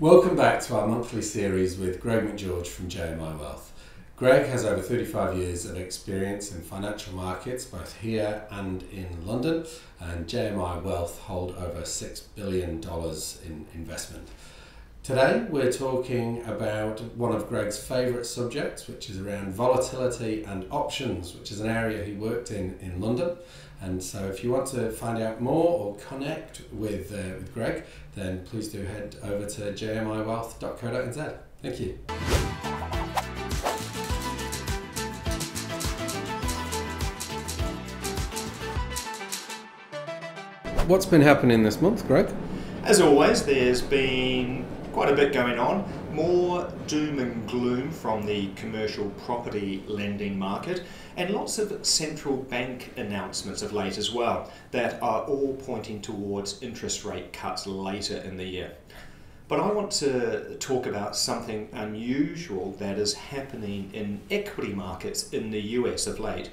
Welcome back to our monthly series with Greg McGeorge from JMI Wealth. Greg has over 35 years of experience in financial markets, both here and in London, and JMI Wealth hold over $6 billion in investment. Today we're talking about one of Greg's favourite subjects, which is around volatility and options, which is an area he worked in London. And so if you want to find out more or connect with Greg, then please do head over to jmiwealth.co.nz. Thank you. What's been happening this month, Greg? As always, there's been quite a bit going on. More doom and gloom from the commercial property lending market, and lots of central bank announcements of late as well that are all pointing towards interest rate cuts later in the year. But I want to talk about something unusual that is happening in equity markets in the US of late.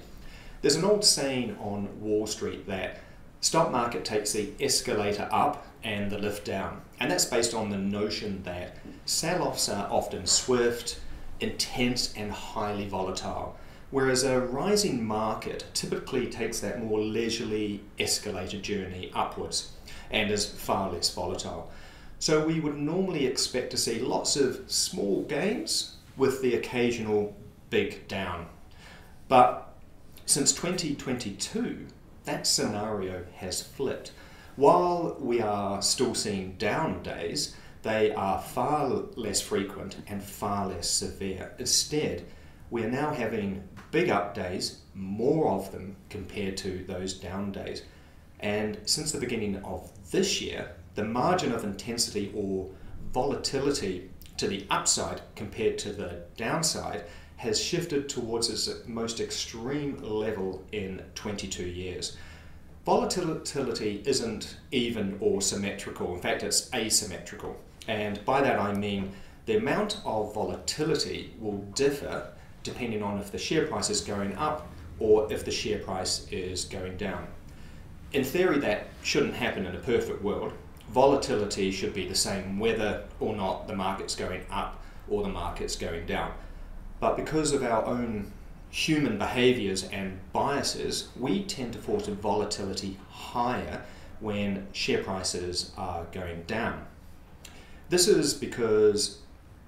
There's an old saying on Wall Street that stock market takes the escalator up and the lift down, and that's based on the notion that sell-offs are often swift, intense and highly volatile, whereas a rising market typically takes that more leisurely escalator journey upwards and is far less volatile. So we would normally expect to see lots of small gains with the occasional big down. But since 2022, that scenario has flipped. While we are still seeing down days, they are far less frequent and far less severe. Instead, we are now having big up days, more of them compared to those down days. And since the beginning of this year, the margin of intensity or volatility to the upside compared to the downside has shifted towards its most extreme level in 22 years. Volatility isn't even or symmetrical. In fact, it's asymmetrical. And by that I mean the amount of volatility will differ depending on if the share price is going up or if the share price is going down. In theory, that shouldn't happen in a perfect world. Volatility should be the same whether or not the market's going up or the market's going down. But because of our own human behaviours and biases, we tend to force volatility higher when share prices are going down. This is because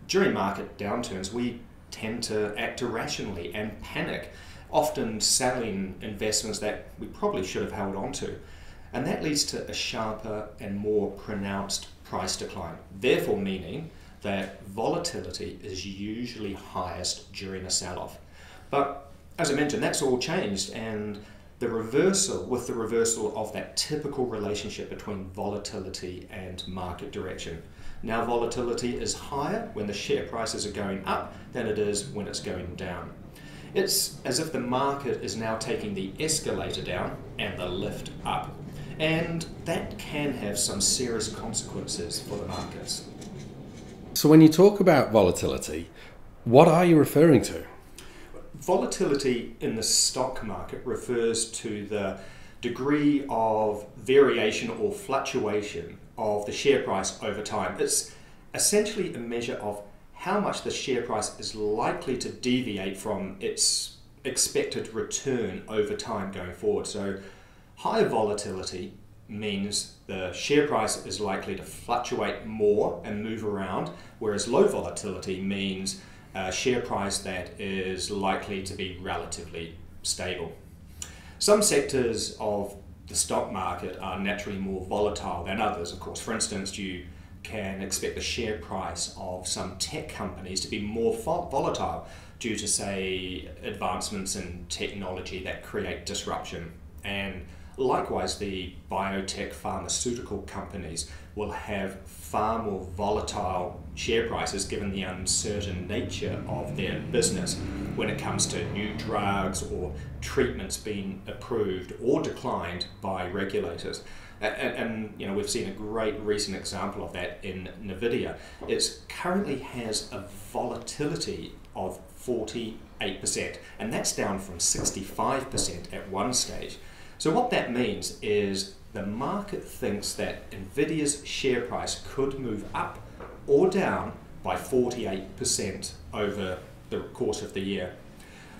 during market downturns we tend to act irrationally and panic, often selling investments that we probably should have held on to. And that leads to a sharper and more pronounced price decline, therefore meaning that volatility is usually highest during a sell-off. But as I mentioned, that's all changed, and the reversal of that typical relationship between volatility and market direction. Now volatility is higher when the share prices are going up than it is when it's going down. It's as if the market is now taking the escalator down and the lift up. And that can have some serious consequences for the markets. So when you talk about volatility, what are you referring to? Volatility in the stock market refers to the degree of variation or fluctuation of the share price over time. It's essentially a measure of how much the share price is likely to deviate from its expected return over time going forward. So high volatility means the share price is likely to fluctuate more and move around, whereas low volatility means a share price that is likely to be relatively stable. Some sectors of the stock market are naturally more volatile than others, of course. For instance, you can expect the share price of some tech companies to be more volatile due to, say, advancements in technology that create disruption. And likewise, the biotech pharmaceutical companies will have far more volatile share prices given the uncertain nature of their business when it comes to new drugs or treatments being approved or declined by regulators. And you know, we've seen a great recent example of that in Nvidia. It currently has a volatility of 48%, and that's down from 65% at one stage. So what that means is the market thinks that Nvidia's share price could move up or down by 48% over the course of the year.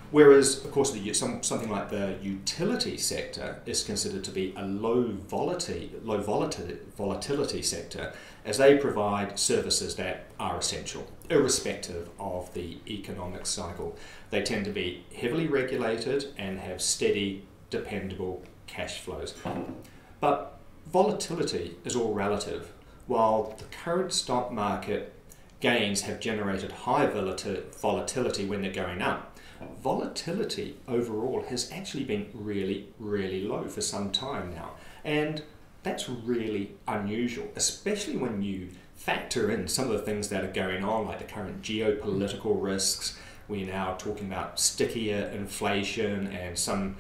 Whereas, of course, something like the utility sector is considered to be a low volatility sector, as they provide services that are essential, irrespective of the economic cycle. They tend to be heavily regulated and have steady, dependable cash flows. But volatility is all relative. While the current stock market gains have generated high volatility when they're going up, volatility overall has actually been really, really low for some time now. And that's really unusual, especially when you factor in some of the things that are going on, like the current geopolitical risks. We're now talking about stickier inflation, and some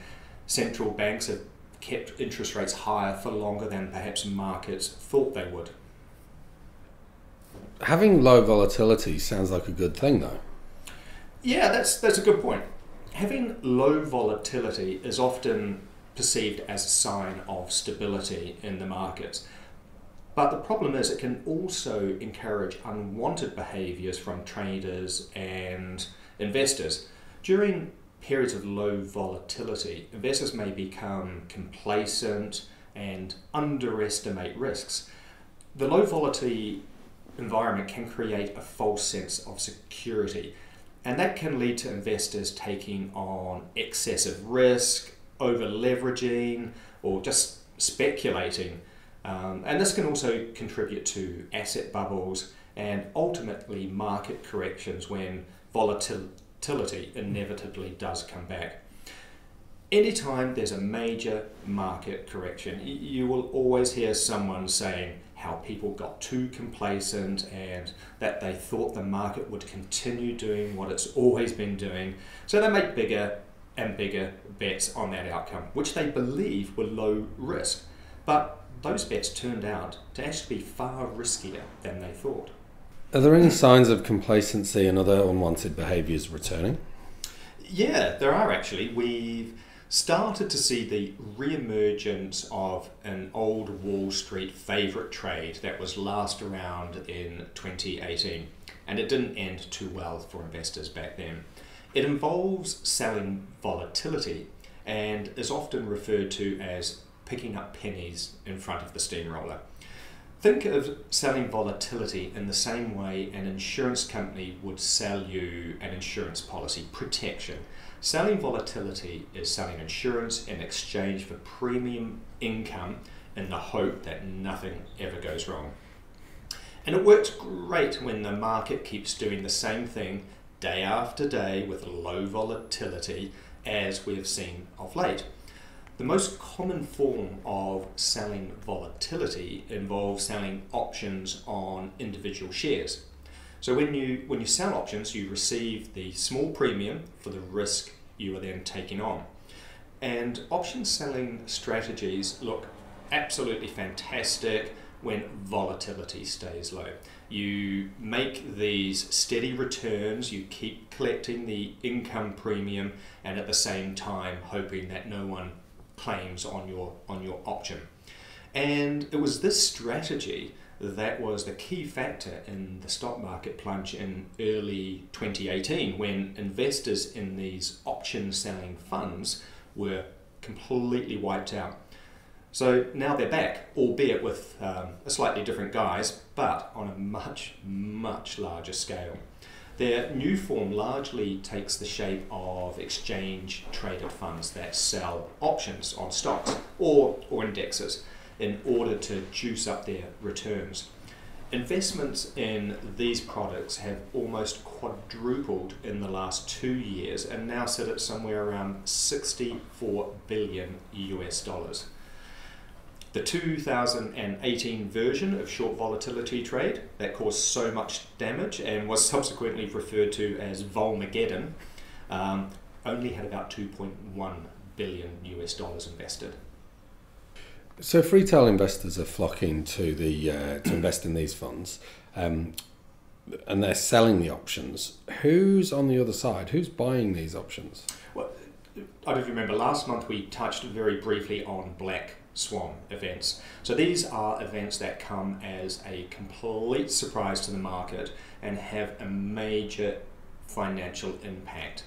central banks have kept interest rates higher for longer than perhaps markets thought they would. Having low volatility sounds like a good thing, though. Yeah, that's a good point. Having low volatility is often perceived as a sign of stability in the markets. But the problem is it can also encourage unwanted behaviours from traders and investors. During periods of low volatility, investors may become complacent and underestimate risks. The low volatility environment can create a false sense of security, and that can lead to investors taking on excessive risk, over leveraging, or just speculating. And this can also contribute to asset bubbles and ultimately market corrections when volatility inevitably does come back. Anytime there's a major market correction, you will always hear someone saying how people got too complacent and that they thought the market would continue doing what it's always been doing. So they make bigger and bigger bets on that outcome, which they believe were low risk. But those bets turned out to actually be far riskier than they thought. Are there any signs of complacency and other unwanted behaviours returning? Yeah, there are actually. We've started to see the re-emergence of an old Wall Street favourite trade that was last around in 2018, and it didn't end too well for investors back then. It involves selling volatility and is often referred to as picking up pennies in front of the steamroller. Think of selling volatility in the same way an insurance company would sell you an insurance policy, protection. Selling volatility is selling insurance in exchange for premium income in the hope that nothing ever goes wrong. And it works great when the market keeps doing the same thing day after day with low volatility, as we have seen of late. The most common form of selling volatility involves selling options on individual shares. So when you sell options, you receive the small premium for the risk you are then taking on. And option selling strategies look absolutely fantastic when volatility stays low. You make these steady returns, you keep collecting the income premium, and at the same time hoping that no one claims on your option. And it was this strategy that was the key factor in the stock market plunge in early 2018, when investors in these option selling funds were completely wiped out. So now they're back, albeit with a slightly different guise, but on a much, much larger scale. Their new form largely takes the shape of exchange-traded funds that sell options on stocks or indexes in order to juice up their returns. Investments in these products have almost quadrupled in the last 2 years and now sit at somewhere around 64 billion US dollars. The 2018 version of short volatility trade that caused so much damage and was subsequently referred to as Volmageddon only had about 2.1 billion US dollars invested. So if retail investors are flocking to to invest in these funds, and they're selling the options, who's on the other side? Who's buying these options? Well, I don't remember, last month we touched very briefly on black swan events. So these are events that come as a complete surprise to the market and have a major financial impact.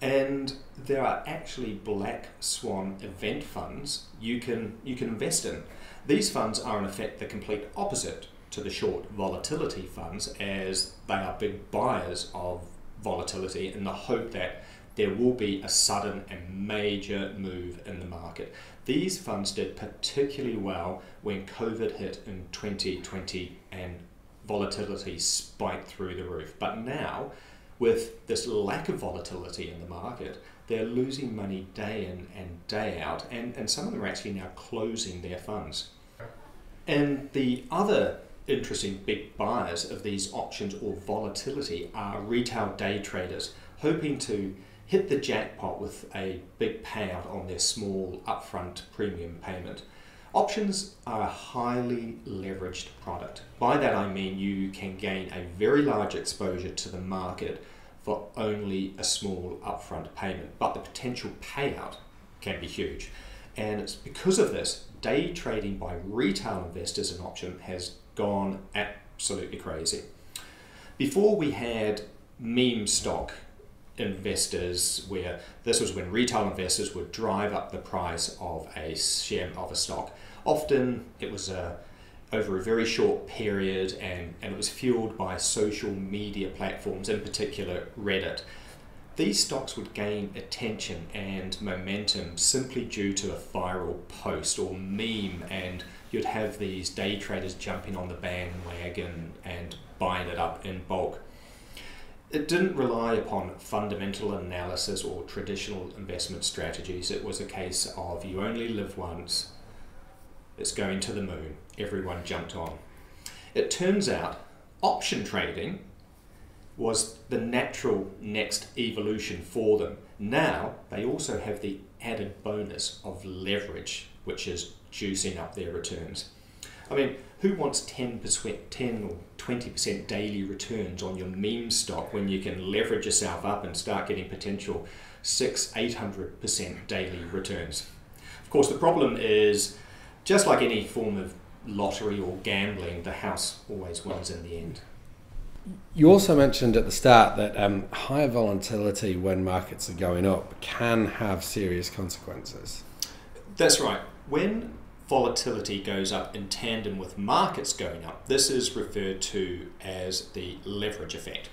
And there are actually black swan event funds you can invest in. These funds are in effect the complete opposite to the short volatility funds, as they are big buyers of volatility in the hope that there will be a sudden and major move in the market. These funds did particularly well when COVID hit in 2020 and volatility spiked through the roof. But now, with this lack of volatility in the market, they're losing money day in and day out, and some of them are actually now closing their funds. And the other interesting big buyers of these options or volatility are retail day traders, hoping to hit the jackpot with a big payout on their small upfront premium payment. Options are a highly leveraged product. By that I mean you can gain a very large exposure to the market for only a small upfront payment, but the potential payout can be huge. And it's because of this, day trading by retail investors in option has gone absolutely crazy. Before we had meme stock investors, where this was when retail investors would drive up the price of a share of a stock. Often it was over a very short period, and it was fueled by social media platforms, in particular Reddit. These stocks would gain attention and momentum simply due to a viral post or meme, and you'd have these day traders jumping on the bandwagon and buying it up in bulk. It didn't rely upon fundamental analysis or traditional investment strategies. It was a case of you only live once, it's going to the moon, everyone jumped on. It turns out option trading was the natural next evolution for them. Now they also have the added bonus of leverage, which is juicing up their returns. I mean, who wants 10 or 20% daily returns on your meme stock when you can leverage yourself up and start getting potential 600-800% daily returns? Of course, the problem is, just like any form of lottery or gambling, the house always wins in the end. You also mentioned at the start that higher volatility when markets are going up can have serious consequences. That's right. When volatility goes up in tandem with markets going up, this is referred to as the leverage effect.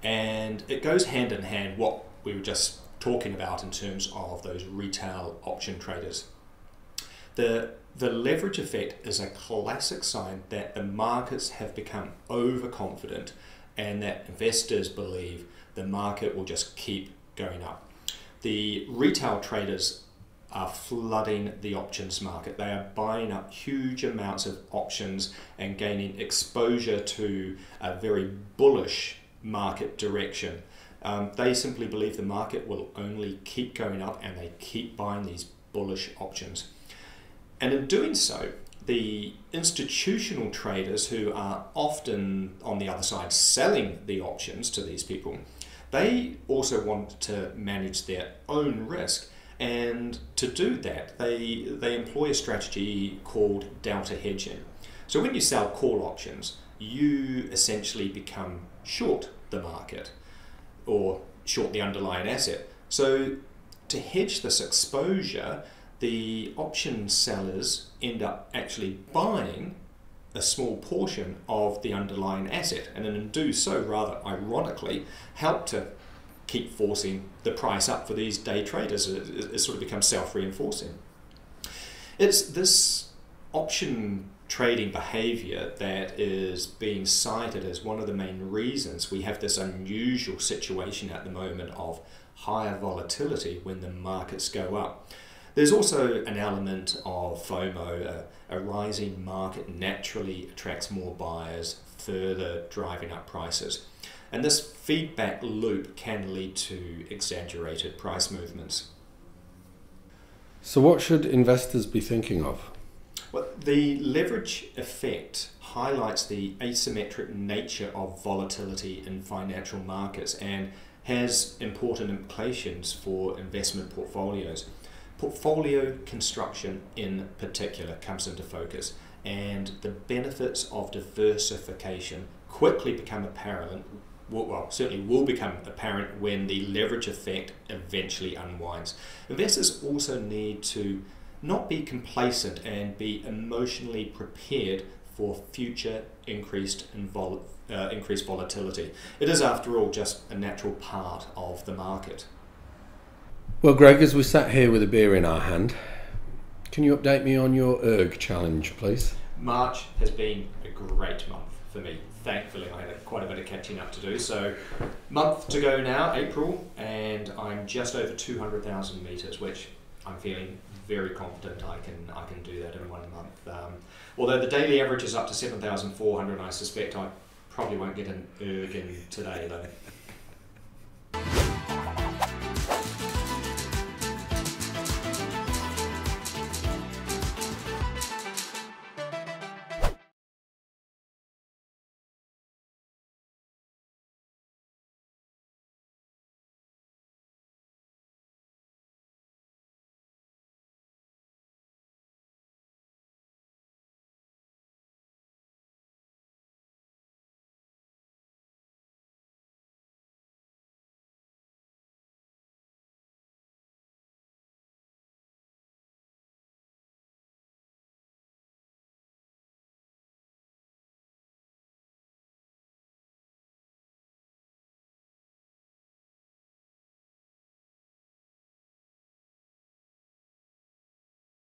And it goes hand in hand what we were just talking about in terms of those retail option traders. The leverage effect is a classic sign that the markets have become overconfident and that investors believe the market will just keep going up. The retail traders are flooding the options market. They are buying up huge amounts of options and gaining exposure to a very bullish market direction. They simply believe the market will only keep going up, and they keep buying these bullish options. And in doing so, the institutional traders, who are often on the other side selling the options to these people, they also want to manage their own risk. And to do that, they employ a strategy called delta hedging. So when you sell call options, you essentially become short the market or short the underlying asset. So to hedge this exposure, the option sellers end up actually buying a small portion of the underlying asset, and in do so, rather ironically, help to keep forcing the price up for these day traders. It sort of becomes self-reinforcing. It's this option trading behavior that is being cited as one of the main reasons we have this unusual situation at the moment of higher volatility when the markets go up. There's also an element of FOMO. A rising market naturally attracts more buyers, further driving up prices. And this feedback loop can lead to exaggerated price movements. So what should investors be thinking of? Well, the leverage effect highlights the asymmetric nature of volatility in financial markets and has important implications for investment portfolios. portfolio construction in particular comes into focus, and the benefits of diversification quickly become apparent. Well, certainly will become apparent when the leverage effect eventually unwinds. Investors also need to not be complacent and be emotionally prepared for future increased volatility. It is, after all, just a natural part of the market. Well, Greg, as we sat here with a beer in our hand, can you update me on your ERG challenge, please? March has been a great month for me. Thankfully, I had quite a bit of catching up to do. So, month to go now, April, and I'm just over 200,000 metres, which I'm feeling very confident I can do that in 1 month. Although the daily average is up to 7,400, I suspect I probably won't get an ERG in today though.